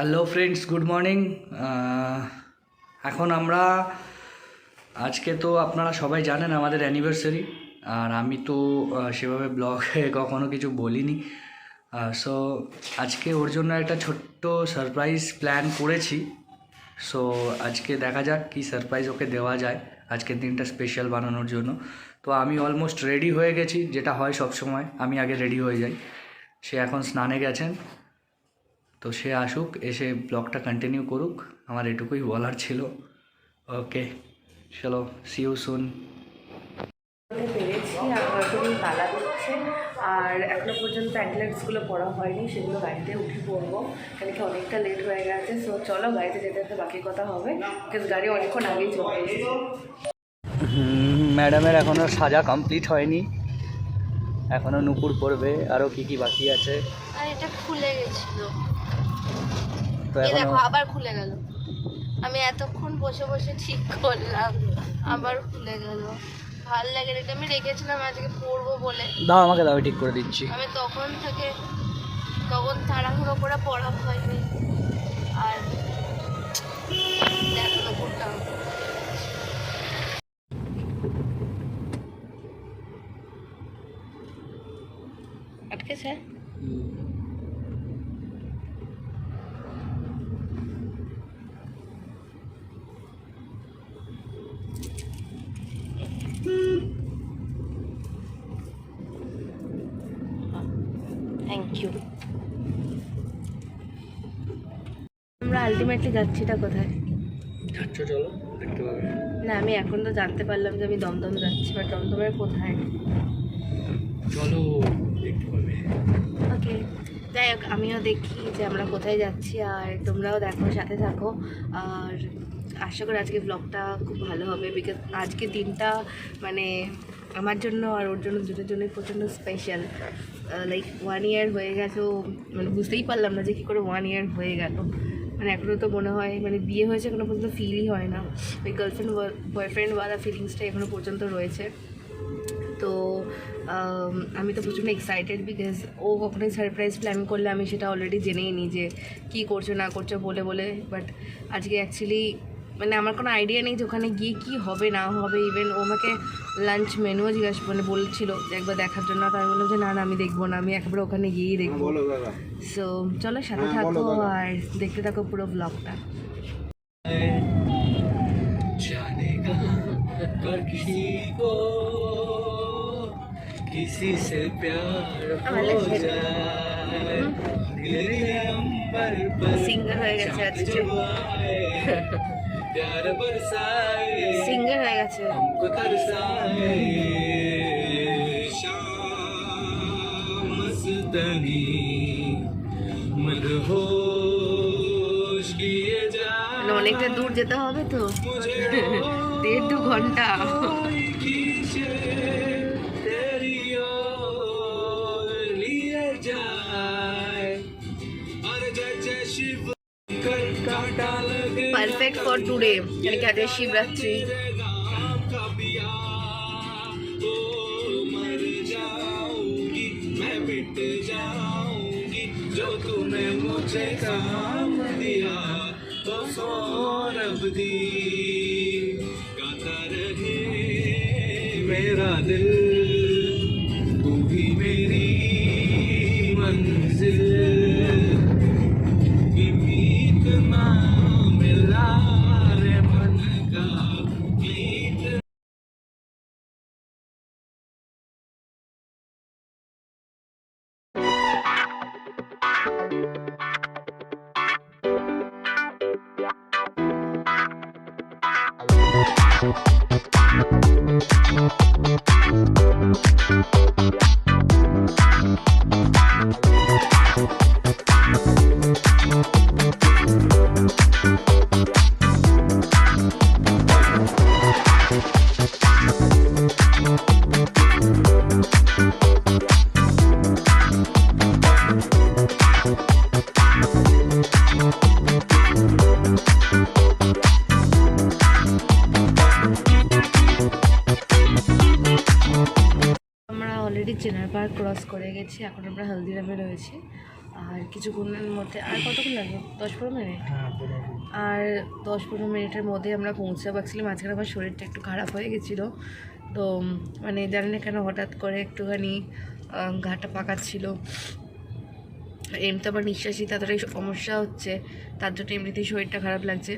Hello friends, good morning. এখন আমরা আজকে তো আপনারা সবাই জানেন আমাদের অ্যানিভার্সারি, আর আমি তো সেভাবে ব্লগে কখনো কিছু বলিনি। সো আজকে ওর জন্য একটা ছোট্ট সারপ্রাইজ প্ল্যান করেছি। সো আজকে দেখা যাক কী সারপ্রাইজ ওকে দেওয়া যায় আজকের দিনটা স্পেশাল বানানোর জন্য। তো আমি অলমোস্ট রেডি হয়ে গেছি, যেটা হয় সব সময়, আমি আগে রেডি হয়ে যাই। সে এখন স্নানে গেছেন, তো সে আসুক, এসে ব্লগটা কন্টিনিউ করুক, আমার এটুকুই বলার ছিল। ওকে, চলো, সি ইউ সুন। পেরেছি এখনই পালা দিচ্ছে, আর এখনো পর্যন্ত অ্যাঙ্কলেটসগুলো পড়া হয়নি, সেগুলো গাড়িতে উঠে পড়বো, কেন কি অনেকটা লেট হয়ে গেছে। সো চলো, গাড়িতে যেতে যেতে বাকি কথা হবে, বিকজ গাড়ি অনেকক্ষণ আগেই চলে এসেছে। ম্যাডামের এখনও সাজা কমপ্লিট হয়নি, এখনও নুপুর পড়বে, আরও কী কী বাকি আছে। আর এটা খুলে গেছিল, তো এই এখন দেখো আবার খুলে গেল। আমি এতক্ষণ বসে বসে ঠিক করলাম, আবার খুলে গেল। ভাল লাগে, এটা আমি রেখেছিলাম আজকে পরবো বলে। দাও আমাকে, দাও, ঠিক করে দিচ্ছি। আমি তখন তাড়াহুড়ো করে পড়া হয়নি। আর দেখো নুপুরটা আটকেছে। Thank you. আমরা আলটিমেটলি যাচ্ছিটা কোথায়? যাচ্ছ, চলো দেখতে পাবে। না, আমি এখন তো জানতে পারলাম যে আমি দমদম যাচ্ছি, বাট দমদমের কোথায়? চলো দেখতে পাবে। ওকে, যাই হোক, আমিও দেখি যে আমরা কোথায় যাচ্ছি, আর তোমরাও দেখো, সাথে থাকো। আর আশা করি আজকে ব্লগটা খুব ভালো হবে, বিকজ আজকে দিনটা মানে আমার জন্য আর ওর জন্য, দুটোর জন্যই প্রচণ্ড স্পেশাল। লাইক 1 ইয়ার হয়ে গেছে, মানে বুঝতেই পারলাম না যে কী করে 1 ইয়ার হয়ে গেল। মানে এখনও তো মনে হয় মানে বিয়ে হয়েছে এখনও পর্যন্ত ফিলই হয় না, ওই গার্লফ্রেন্ড বয়ফ্রেন্ডওয়ালা ফিলিংসটা এখনও পর্যন্ত রয়েছে। তো আমি তো প্রচণ্ড এক্সাইটেড, বিকজ ও কখনোই সারপ্রাইজ প্ল্যান করলে আমি সেটা অলরেডি জেনেই নিই যে কী করছো না করছো বলে। বাট আজকে অ্যাকচুয়ালি মানে আমার কোনো আইডিয়া নেই যে ওখানে গিয়ে কী হবে না হবে। ইভেন ও আমাকে লাঞ্চ মেনুও মানে বলছিল যে একবার দেখার জন্য, তো আমি বললাম যে না আমি দেখবো না, আমি একবার ওখানে গিয়েই দেখবো। সো চলো, সাথে থাকো আর দেখতে থাকো পুরো ব্লগটা। किसी से प्यार हो जाए, সিঙ্গার হয়ে গেছে আজকে, प्यार बरसाए, সিঙ্গার হয়ে গেছে। हमको तरसाए, शाम मस्तानी मदहोश किए जाए। মানে অনেকটা দূর যেতে হবে তো, 1.5-2 ঘন্টা। পারফেক্ট ফর টুডে, মানে কি আজকে শিবরাত্রি। जो तूने मुझे काम दिया तो सौरभ दी, गाता रहे मेरा दिल, तू ही मेरी मंजिल, गीत ना मिला रे मन का गीत। অলরেডি চেনার পার্ক ক্রস করে গেছি, এখন আমরা হলদিরামে রয়েছি। আর কিছুক্ষণের মধ্যে আর কতক্ষণ লাগবে 10-15 মিনিট, আর 10-15 মিনিটের মধ্যে আমরা পৌঁছাবো। অ্যাকচুয়ালি মাঝখানে আমার শরীরটা একটু খারাপ হয়ে গেছিলো, তো মানে জানি না কেন হঠাৎ করে একটুখানি ঘাটা পাকাচ্ছিল। এমনিতে আবার নিঃশ্বাসই তাড়াতাড়ি সমস্যা হচ্ছে, তার জন্য এমনিতেই শরীরটা খারাপ লাগছে।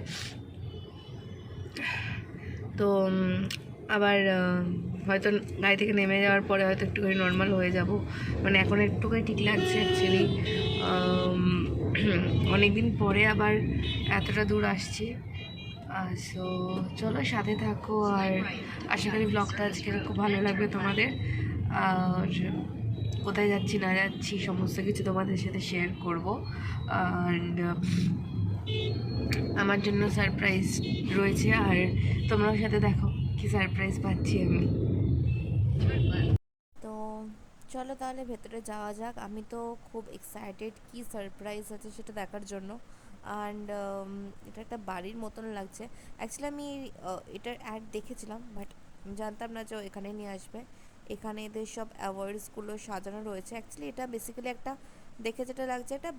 তো আবার হয়তো গাড়ি থেকে নেমে যাওয়ার পরে হয়তো একটুখানি নর্মাল হয়ে যাব, মানে এখন একটুখানি ঠিক লাগছে অ্যাকচুয়ালি। অনেক দিন পরে আবার এতটা দূর আসছি। সো চলো সাথে থাকো, আর আশা করি ব্লগটা আজকে খুব ভালো লাগবে তোমাদের। আর কোথায় যাচ্ছি না যাচ্ছি সমস্ত কিছু তোমাদের সাথে শেয়ার করব। অ্যান্ড আমার জন্য সারপ্রাইজ রয়েছে, আর তোমরাও সাথে দেখো কি সারপ্রাইজ পাচ্ছি আমি। তো চলো তাহলে ভেতরে যাওয়া যাক। আমি তো খুব এক্সাইটেড কি সারপ্রাইজ আছে সেটা দেখার জন্য। অ্যান্ড এটা একটা বাড়ির মতন লাগছে। অ্যাকচুয়ালি আমি এটার অ্যাড দেখেছিলাম, বাট জানতাম না যে ও এখানে নিয়ে আসবে। এখানে এদের সব অ্যাওয়ার্ডসগুলো সাজানো রয়েছে। অ্যাকচুয়ালি এটা বেসিক্যালি একটা, দেখে যেটা লাগছে একটা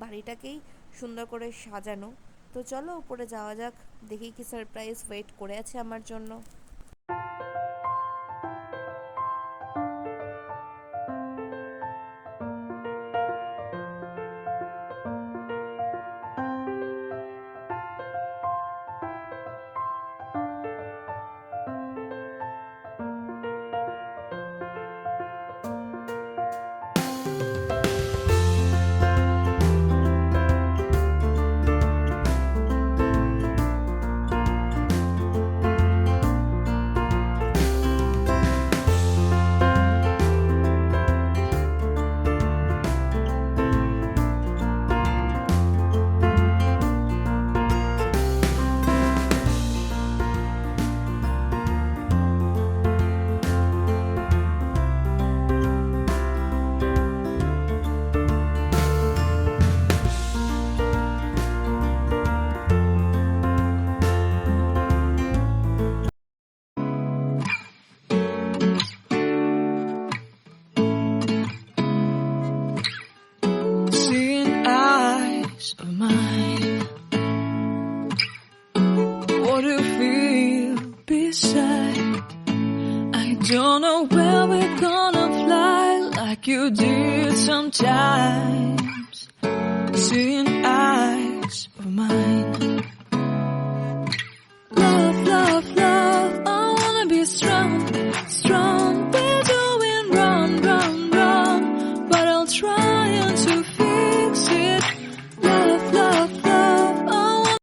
বাড়িটাকেই সুন্দর করে সাজানো। তো চলো উপরে যাওয়া যাক, দেখি কি সারপ্রাইজ ওয়েট করে আছে আমার জন্য। Seeing eyes of mine, what do you feel beside? I don't know where we're gonna fly like you did sometimes. Seeing eyes of mine, love, love, love, I wanna be strong, strong. We're doing wrong, wrong, wrong, but I'll try to fix it. Love, love, love, I wanna.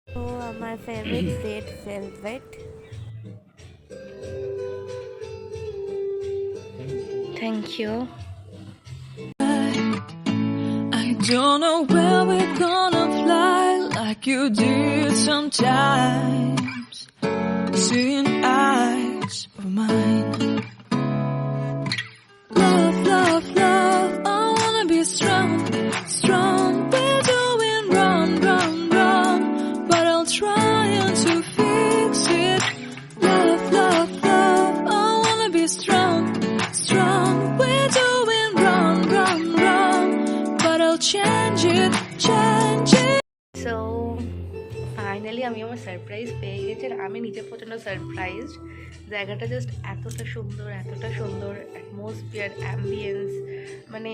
তো আমার favourite red velvet. Thank you. I don't know where we're gonna fly like you did sometimes. Seeing eyes of mine, love, love, love, I wanna be strong, strong. We're doing wrong, wrong, wrong, but I'll try to fix it. Love, love, love, I wanna be strong, strong. We're doing wrong, wrong, wrong, but I'll change it, change it. So finally আমি আমার surprise পেয়ে গেছি, আর আমি নিজে পর্যন্ত surprise. জায়গাটা just এতটা সুন্দর অ্যাটমসফিয়ার, অ্যাম্বিয়েন্স, মানে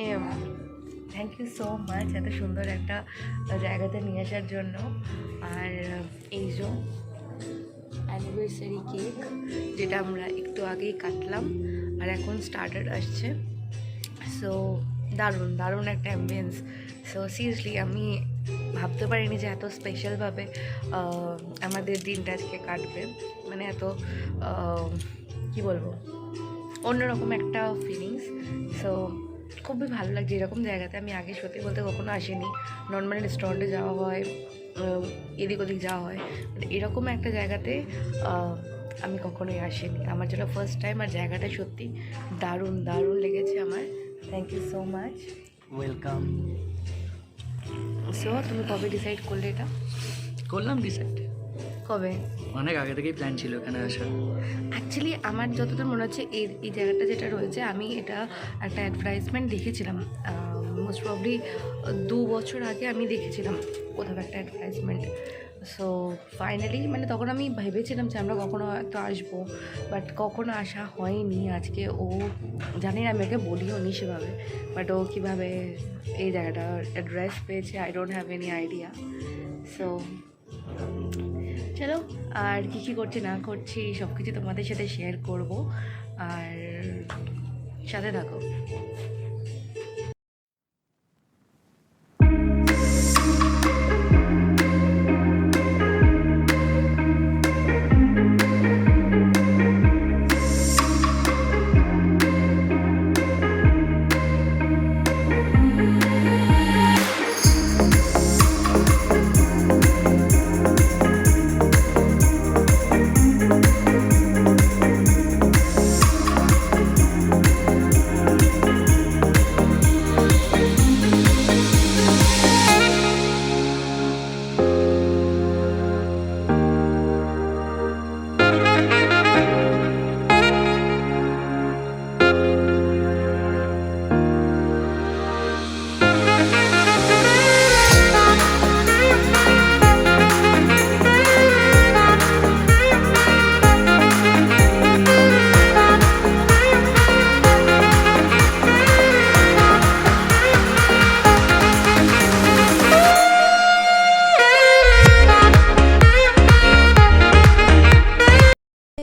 থ্যাংক ইউ সো মাচ এত সুন্দর একটা জায়গাতে নিয়ে আসার জন্য। আর এই যে অ্যানিভার্সারি কেক, যেটা আমরা একটু আগেই কাটলাম, আর এখন স্টার্টার আসছে। সো দারুণ একটা অ্যাম্বিয়েন্স। সো সিরিয়াসলি আমি ভাবতে পারিনি যে এত স্পেশালভাবে আমাদের দিনটা আজকে কাটবে, মানে এত কী বলবো, অন্যরকম একটা ফিলিংস। সো খুবই ভালো লাগছে। এরকম জায়গাতে আমি আগে সত্যি বলতে কখনো আসিনি। নর্মালি রেস্টুরেন্টে যাওয়া হয়, এদিক ওদিক যাওয়া হয়, এরকম একটা জায়গাতে আমি কখনোই আসিনি, আমার জন্য ফার্স্ট টাইম। আর জায়গাটা সত্যি দারুণ দারুণ লেগেছে আমার। Thank you so much. Welcome. So তুমি কবে ডিসাইড করলে এটা? করলাম ডিসাইড, কবে? অনেক আগে থেকেই প্ল্যান ছিল এখানে আসার। অ্যাকচুয়ালি আমার যতদূর মনে হচ্ছে এই জায়গাটা যেটা রয়েছে, আমি এটা একটা অ্যাডভার্টাইজমেন্ট দেখেছিলাম মোস্ট প্রবলি 2 বছর আগে আমি দেখেছিলাম কোথাও একটা অ্যাডভার্টাইজমেন্ট। সো ফাইনালি মানে তখন আমি ভেবেছিলাম যে আমরা কখনো হয়তো আসবো, বাট কখনো আসা হয়নি। আজকে ও জানি না, আমি ওকে বলিও নি সেভাবে, বাট ও কীভাবে এই জায়গাটার অ্যাড্রেস পেয়েছে I don't have any idea. So চলো, আর কী করছি না করছি সব কিছু তোমাদের সাথে শেয়ার করব, আর সাথে থাকো।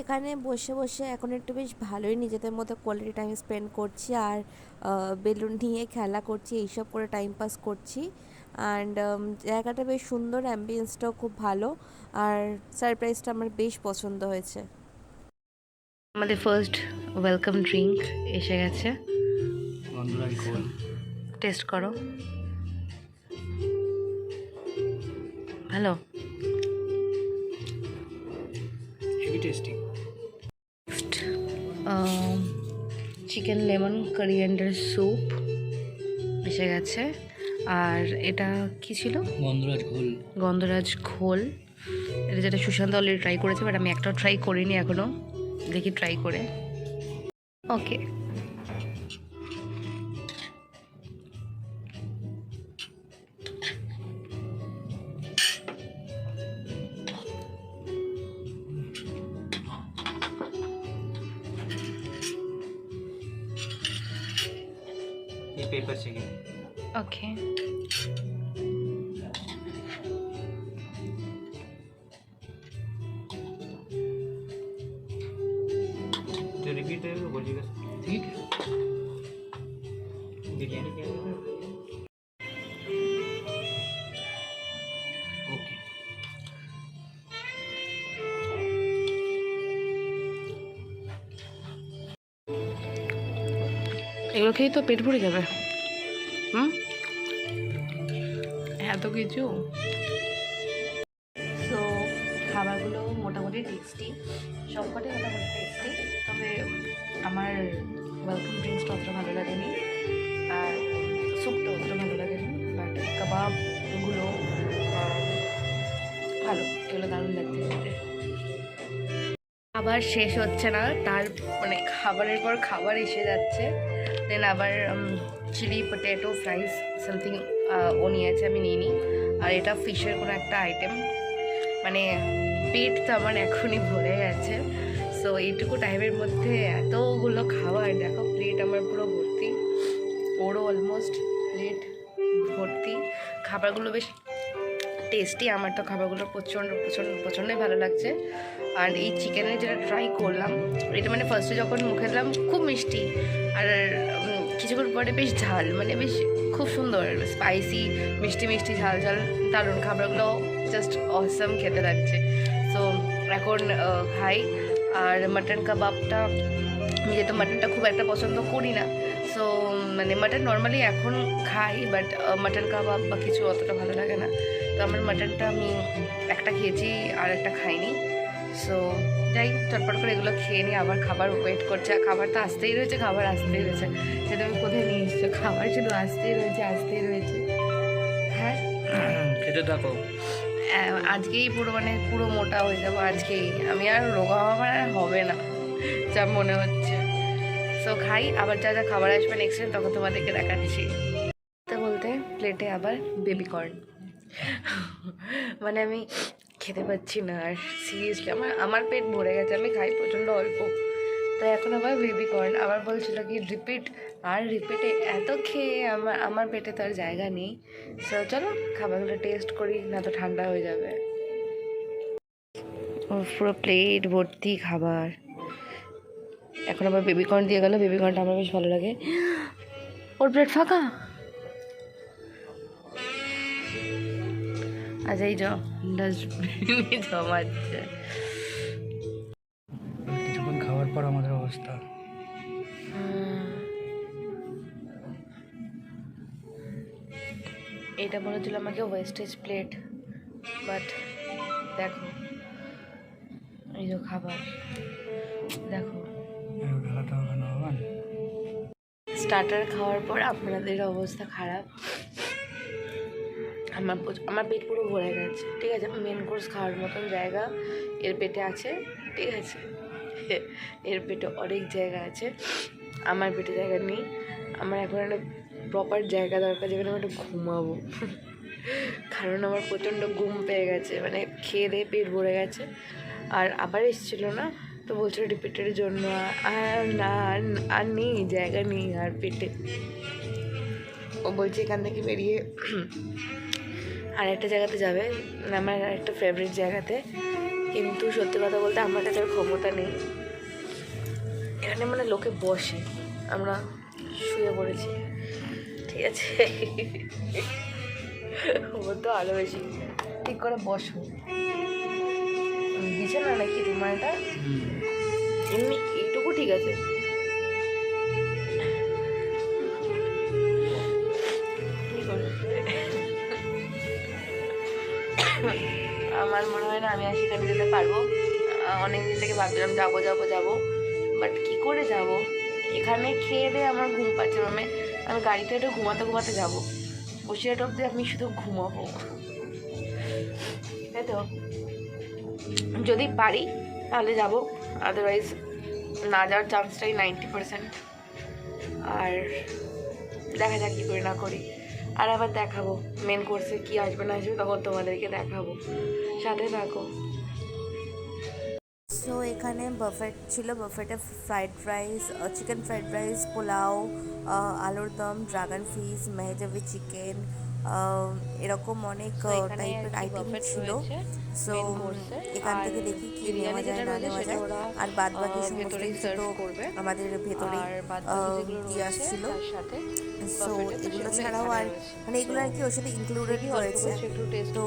এখানে বসে বসে এখন একটু বেশ ভালোই নিজেদের মতো কোয়ালিটি টাইম স্পেন্ড করছি, আর বেলুন নিয়ে খেলা করছি, এইসব করে টাইম পাস করছি। অ্যান্ড জায়গাটা বেশ সুন্দর, অ্যাম্বিয়েন্সটাও খুব ভালো, আর সারপ্রাইজটা আমার বেশ পছন্দ হয়েছে। আমাদের ফার্স্ট ওয়েলকাম ড্রিঙ্ক এসে গেছে, গন্ধরাজ ঘোল। টেস্ট করো। ভালো, heavy tasty. Chicken lemon coriander soup এসে গেছে। আর এটা কি ছিল? গন্ধরাজ ঘোল। গন্ধরাজ ঘোল। এটা যেটা সুশান্ত অলরেডি ট্রাই করেছে, বাট আমি একটাও ট্রাই করিনি এখনও, দেখি ট্রাই করে। ওকে, ये पेपर चाहिए। ওকে। जो रिपीट है वो बोलिएगा। ठीक है। बिरयानी क्या है? ओके। এগুলো খেয়েই তো পেট ভরে যাবে। এত কিছু। সো খাবারগুলো মোটামুটি টেস্টি, সবকটাই মোটামুটি টেস্টি, তবে আমার ওয়েলকাম ড্রিঙ্কসটা অতটা ভালো লাগেনি, আর স্যুপটা অতটা ভালো লাগেনি, বাট কাবাবগুলো ভালো, এগুলো দারুণ লাগছে খেতে। খাবার শেষ হচ্ছে না, তার মানে খাবারের পর খাবার এসে যাচ্ছে। দেন আবার চিলি পটেটো ফ্রাইস সামথিং ও নিয়েছে, আমি নিইনি। আর এটা ফিশের কোনো একটা আইটেম, মানে পেট তো আমার এখনই ভরে গেছে। সো এইটুকু টাইমের মধ্যে এতগুলো খাবার, দেখো প্লেট আমার পুরো ভর্তি, ওরও অলমোস্ট প্লেট ভর্তি। খাবারগুলো বেশ টেস্টি, আমার তো খাবারগুলো প্রচণ্ড প্রচণ্ড প্রচণ্ডই ভালো লাগছে। আর এই চিকেনের যেটা ট্রাই করলাম, এটা মানে ফার্স্টে যখন মুখে দিলাম খুব মিষ্টি, আর কিছুক্ষণ পরে বেশ ঝাল, মানে বেশ খুব সুন্দর স্পাইসি, মিষ্টি মিষ্টি ঝাল ঝাল, দারুণ। খাবারগুলো জাস্ট অসাম খেতে লাগছে। সো এখন খাই। আর মাটন কাবাবটা, আমি যেহেতু মাটনটা খুব একটা পছন্দ করি না, সো মানে মাটন নর্মালি এখন খাই, বাট মাটন কাবাব বা কিছু অতটা ভালো লাগে না। তো আমার মাটনটা আমি একটা খেয়েছি আর একটা খাইনি। সো যাই চটপট করে এগুলো খেয়ে নিই, আবার খাবার ওয়েট করছে, আর খাবার তো আসতেই রয়েছে, খাবার আসতেই রয়েছে, সে তুমি কোথায় নিয়ে এসছো, খাবার শুধু আসতেই রয়েছে। হ্যাঁ খেতে থাকো। আজকেই পুরো মোটা হয়ে যাবো আজকেই, আমি আর রোগা আমার আর হবে না যা মনে হচ্ছে। সো খাই, আবার যা যা খাবার আসবে নেক্সট টাইম তখন তোমাদেরকে দেখাচ্ছি। বলতে প্লেটে আবার বেবিকর্ন, মানে আমি খেতে পাচ্ছি না আর, সিরিয়াসলি আমার পেট ভরে গেছে, আমি খাই প্রচণ্ড অল্প, তাই এখন আবার বেবিকর্ন। আবার বলছিল কি রিপিটে এত খেয়ে আমার পেটে তো আর জায়গা নেই। সো চলো খাবারগুলো টেস্ট করি, না তো ঠান্ডা হয়ে যাবে। ও পুরো প্লেট ভর্তি খাবার, এখন আবার বেবিকর্ন দিয়ে গেল, বেবিকর্নটা আমার বেশ ভালো লাগে। ওর প্লেট ফাঁকা, আচ্ছা এই ডাস্টবিনে জমাচ্ছে। কিছুক্ষণ খাওয়ার পর আমাদের অবস্থা। এটা বলেছিল আমাকে ওয়েস্টেজ প্লেট, বাট দেখো এই যে খাবার, দেখো স্টার্টার খাওয়ার পর আপনাদের অবস্থা খারাপ, আমার পেট পুরো ভরে গেছে, ঠিক আছে। মেন কোর্স খাওয়ার মতন জায়গা এর পেটে আছে, ঠিক আছে, এর পেটে অনেক জায়গা আছে, আমার পেটে জায়গা নেই। আমার এখন একটা প্রপার জায়গা দরকার যেখানে আমি একটু ঘুমাবো, কারণ আমার প্রচণ্ড ঘুম পেয়ে গেছে, মানে খেয়ে দিয়ে পেট ভরে গেছে। আর আবার এসেছিলো না, তো বলছিল রিপিটের জন্য আর না আর নেই জায়গা নেই আর পেটে। ও বলছে এখান থেকে বেরিয়ে আর একটা জায়গাতে যাবে, আমার একটা ফেভারিট জায়গাতে, কিন্তু সত্যি কথা বলতে আমার কাছে আর ক্ষমতা নেই। এখানে মানে লোকে বসে, আমরা শুয়ে পড়েছি, ঠিক আছে, ওর তো আলো বেশি, ঠিক করে বসো, দিছে না নাকি তোমার এটা, এমনি এইটুকু ঠিক আছে। আমার মনে হয় না আমি আর সেখানে যেতে পারবো। অনেক দিন থেকে ভাবছিলাম যাবো, বাট কী করে যাব, এখানে খেয়ে দিয়ে আমার ঘুম পাচ্ছে, আমি গাড়িতে একটু ঘুমাতে যাবো, বসিরহাট অব্দি আমি শুধু ঘুমাবো, তাই তো। যদি পারি তাহলে যাব, আদারওয়াইজ না যাওয়ার চান্সটাই 90%। আর দেখা যাক কী করি না করি, আর আবার দেখাবো মেন কোর্সে কী আসবে না আসবে, তখন তোমাদেরকে দেখাবো, সাথে থাকো। সো এখানে বাফেট ছিল, বাফেটে fried rice, chicken fried rice, পোলাও, আলুর দম, ড্রাগন ফিশ, মেহজাবি চিকেন, এরকম অনেক টাইপের আইটেম ছিল। সো এখান থেকে দেখি কি নেওয়া যায় না নেওয়া যায়, আর বাদ বাকি সমস্ত কিছু তো আমাদের ভেতরেই দিয়ে আসছিল। সো এগুলো ছাড়াও আর মানে এগুলো আর কি ওর সাথে ইনক্লুডেড হয়েছে, তো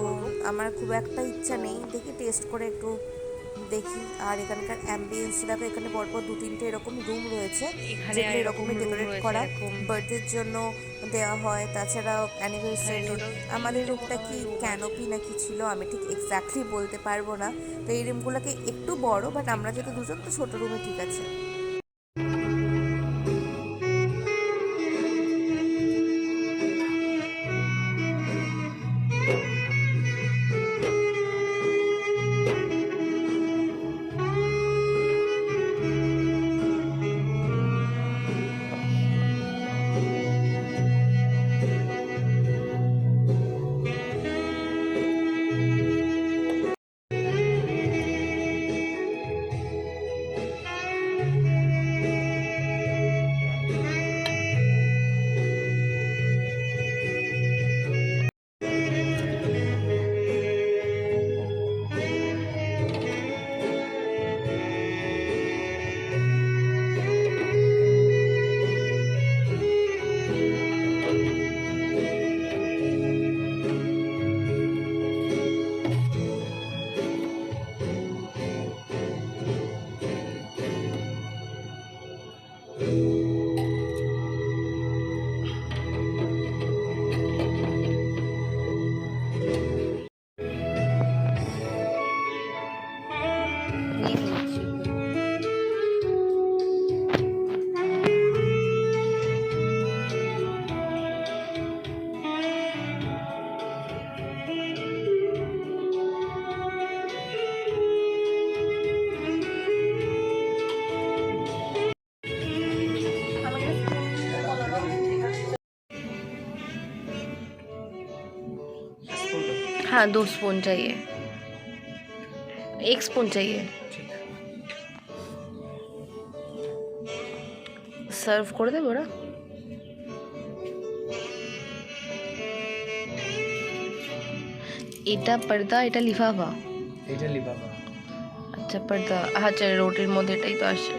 আমার খুব একটা ইচ্ছা নেই, দেখি টেস্ট করে একটু দেখি। আর এখানকার অ্যাম্বিয়েন্স দেখো, এখানে পরপর 2-3টে এরকম রুম রয়েছে যেগুলো এরকমই ডেকোরেট করা, বার্থডের জন্য দেওয়া হয়, তাছাড়া অ্যানিভার্সারি। আমাদের রুমটা কি ক্যানোপি নাকি ছিল, আমি ঠিক এক্স্যাক্টলি বলতে পারবো না। তো এই রুমগুলোকে একটু বড়, বাট আমরা যেহেতু দুজন, তো ছোটো রুমে ঠিক আছে। নিয়ে নিচ্ছি। हाँ 2 स्पून चाहिए, 1 स्पून चाहिए। সার্ভ করে দেবো ওরা? এটা পর্দা, এটা লিফাফা। এটা লিফাফা। আচ্ছা পর্দা, আচ্ছা রোটির মধ্যে এটাই তো আসে।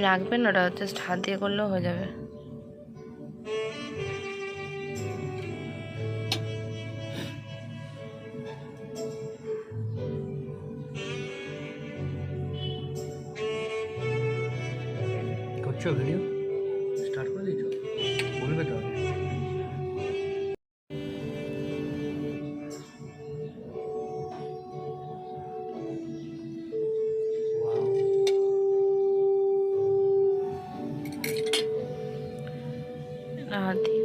লাগবে না, ওটা জাস্ট হাত দিয়ে করলেও হয়ে যাবে। করছো ভিডিও স্টার্ট করে দিয়েছো? বলবে তো আগে। হাত দিয়ে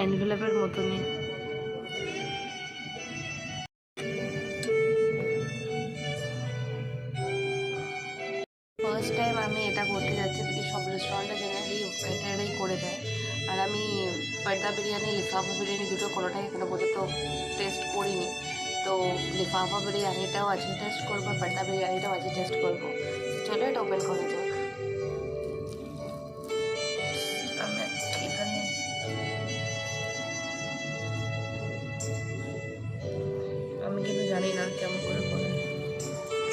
এনভেলপের মতনই। ফার্স্ট টাইম আমি এটা করতে যাচ্ছি, বিকজ সব রেস্টুরেন্টে জেনারেলি এটাই করে দেয়। আর আমি পর্দা বিরিয়ানি, লিফাফা বিরিয়ানি দুটো কোনোটাই এখনো পর্যন্ত টেস্ট করিনি। তো লিফাফা বিরিয়ানিটাও আজকে টেস্ট করবো, পর্দা বিরিয়ানিটাও আজকে টেস্ট করবো। চলো এটা ওপেন করা যাক। আমি এখানে আমি কিন্তু জানি না কেমন করে করে।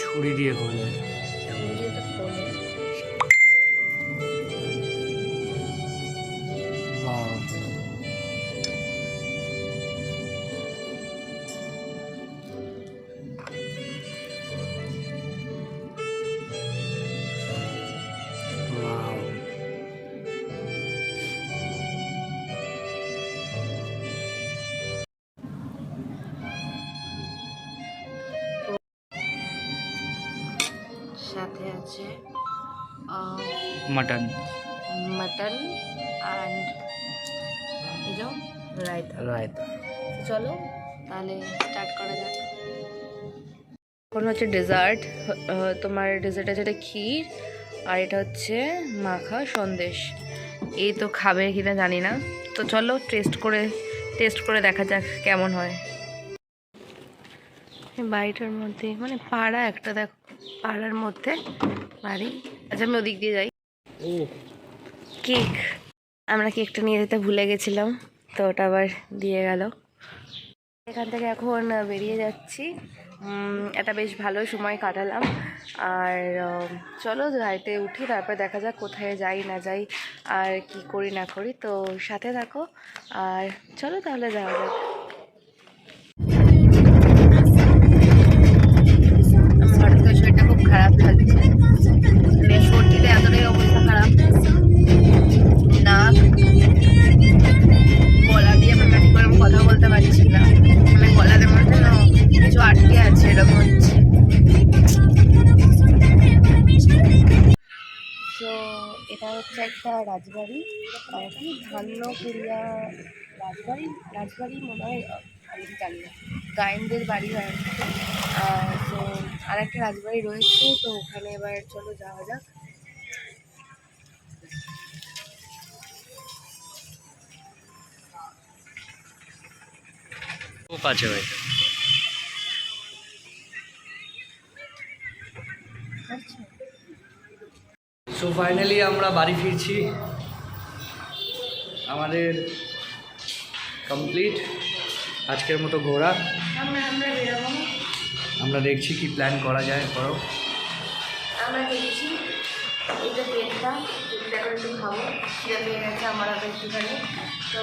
ছুরি দিয়ে করলে। ছুরি দিয়ে তো খোলে। Wow, wow. সাথে আছে মাটন। মটন অ্যান্ড এই যে রায়তা। রায়তা। তো চলো তাহলে স্টার্ট করা যাক। এখন হচ্ছে ডেজার্ট। তোমার ডেজার্ট আছে, এটা ক্ষীর আর এটা হচ্ছে মাখা সন্দেশ। এই তো খাবে কিনা জানি না, তো চলো টেস্ট করে দেখা যাক কেমন হয়। বাড়িটার মধ্যে মানে পাড়া একটা, দেখ পাড়ার মধ্যে বাড়ি। আচ্ছা আমি ওদিক দিয়ে যাই। ও কেক, আমরা কেকটা নিয়ে যেতে ভুলে গেছিলাম, তো ওটা আবার দিয়ে গেল। এখান থেকে এখন বেরিয়ে যাচ্ছি। এটা বেশ ভালো সময় কাটালাম। আর চলো গাড়িতে উঠি, তারপর দেখা যাক কোথায় যাই না যাই আর কি করি না করি। তো সাথে থাকো আর চলো তাহলে যাওয়া যাক। আমার হঠাৎ করে শরীরটা খুব খারাপ লাগছে, মানে সর্দিতে এতটাই অবস্থা খারাপ, নাক গলা দিয়ে আমি ঠিক করে কথা বলতে পারছি না, মানে গলাতে মধ্যে না কিছু আটকে আছে এরকম হচ্ছে। তো এটা হচ্ছে একটা রাজবাড়ি, কি ধান্যকুড়িয়া রাজবাড়ি মনে হয়, আমি জানি না, গায়েনদের বাড়ি হয়। তো আর একটা রাজবাড়ি রয়েছে, তো ওখানে এবার চলো যাওয়া যাক। খুব আছে ভাই। সো ফাইনালি আমরা বাড়ি ফিরছি, আমাদের কমপ্লিট আজকের মতো ঘোরা। আমরা বেরোবো, আমরা দেখছি কি প্ল্যান করা যায়। করো। আমরা দেখছি এটা গেটটা, এখন একটু খাবো, খিদে পেয়ে গেছে আমার আবার একটুখানি। তো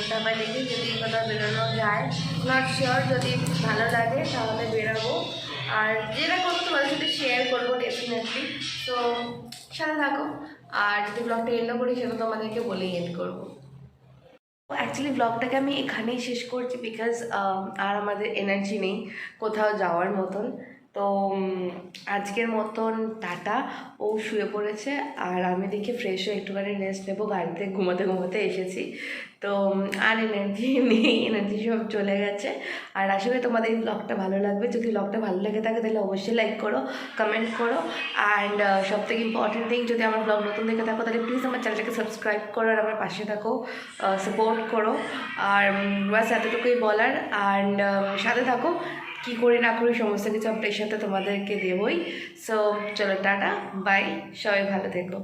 তারপরে দেখি যদি কোথাও বেরোনো যায়, নট শিওর, যদি ভালো লাগে তাহলে বেরোবো। আর যেটা করবো তোমাদের সাথে শেয়ার করবো ডেফিনেটলি। তো সাথে থাকো, আর যদি ব্লগটা এন্ডও করি সেটা তোমাদেরকে বলেই এন্ড করবো। অ্যাকচুয়ালি ব্লগটাকে আমি এখানেই শেষ করছি, বিকজ আর আমাদের এনার্জি নেই কোথাও যাওয়ার মতন। তো আজকের মতন টাটা। ও শুয়ে পড়েছে আর আমি দেখি ফ্রেশ হয়ে একটুখানি রেস্ট নেবো, গাড়িতে ঘুমাতে ঘুমাতে এসেছি। তো আর এনার্জি নেই, এনার্জি সব চলে গেছে। আর আশা করি তোমাদের এই ব্লগটা ভালো লাগবে। যদি ব্লগটা ভালো লেগে থাকে তাহলে অবশ্যই লাইক করো, কমেন্ট করো। অ্যান্ড সবথেকে ইম্পর্টেন্ট থিং, যদি আমার ব্লগ নতুন দেখে থাকো তাহলে প্লিজ আমার চ্যানেলটাকে সাবস্ক্রাইব করো আর আমার পাশে থাকো, সাপোর্ট করো। আর বাস এতটুকুই বলার। অ্যান্ড সাথে থাকো, কী করি না করি সমস্ত কিছু আপডেট সাথে তোমাদেরকে দেবই। সো চলো টাটা, বাই, সবাই ভালো থেকো।